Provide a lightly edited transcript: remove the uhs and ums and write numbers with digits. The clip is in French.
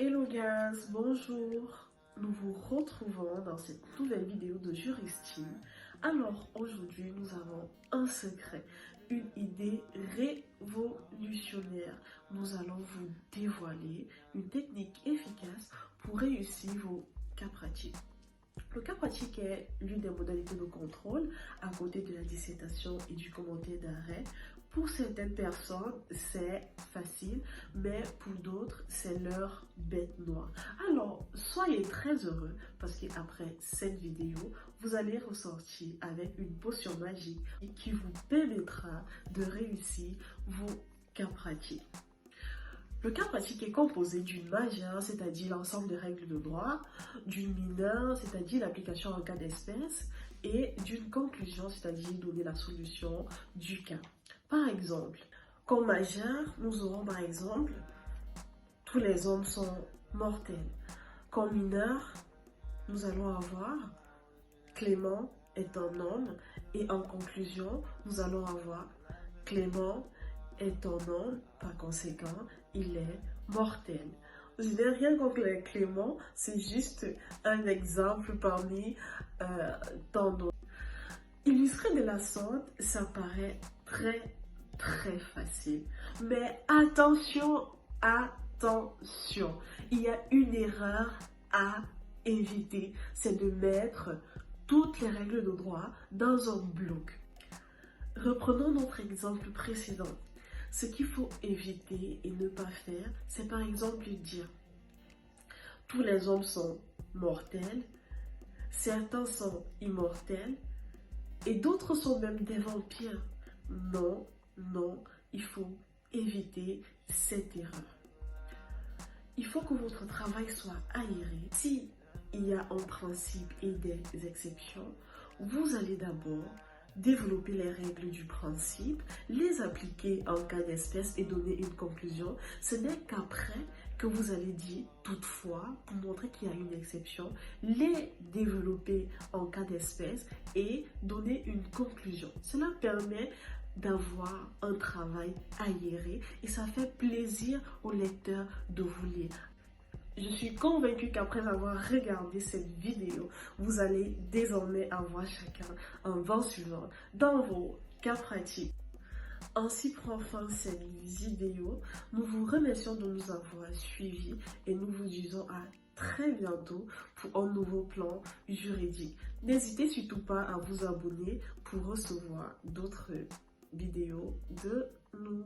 Hello guys, bonjour. Nous vous retrouvons dans cette nouvelle vidéo de Juristine. Alors aujourd'hui nous avons un secret, une idée révolutionnaire. Nous allons vous dévoiler une technique efficace pour réussir vos cas pratiques. Le cas pratique est l'une des modalités de contrôle à côté de la dissertation et du commentaire d'arrêt. Pour certaines personnes, c'est facile, mais pour d'autres, c'est leur bête noire. Alors, soyez très heureux parce qu'après cette vidéo, vous allez ressortir avec une potion magique qui vous permettra de réussir vos cas pratiques. Le cas pratique est composé d'une majeure, c'est-à-dire l'ensemble des règles de droit, d'une mineure, c'est-à-dire l'application en cas d'espèce, et d'une conclusion, c'est-à-dire donner la solution du cas. Par exemple, comme majeur, nous aurons par exemple tous les hommes sont mortels. Comme mineur, nous allons avoir Clément est un homme, et en conclusion, nous allons avoir Clément est un homme, par conséquent, il est mortel. Je n'ai rien contre les Clément, c'est juste un exemple parmi tant d'autres. Illustrer de la sorte, ça paraît très facile. Mais attention, il y a une erreur à éviter, c'est de mettre toutes les règles de droit dans un bloc. Reprenons notre exemple précédent. Ce qu'il faut éviter et ne pas faire, c'est par exemple dire tous les hommes sont mortels, certains sont immortels et d'autres sont même des vampires. Non, il faut éviter cette erreur. Il faut que votre travail soit aéré. Si il y a un principe et des exceptions, vous allez d'abord développer les règles du principe, les appliquer en cas d'espèce et donner une conclusion. Ce n'est qu'après que vous allez dire toutefois, pour montrer qu'il y a une exception, les développer en cas d'espèce et donner une conclusion. Cela permet d'avoir un travail aéré et ça fait plaisir au lecteur de vous lire. Je suis convaincue qu'après avoir regardé cette vidéo, vous allez désormais avoir chacun un vent suivant dans vos cas pratiques. Ainsi prend fin cette vidéo. Nous vous remercions de nous avoir suivis et nous vous disons à très bientôt pour un nouveau plan juridique. N'hésitez surtout pas à vous abonner pour recevoir d'autres vidéos de nous.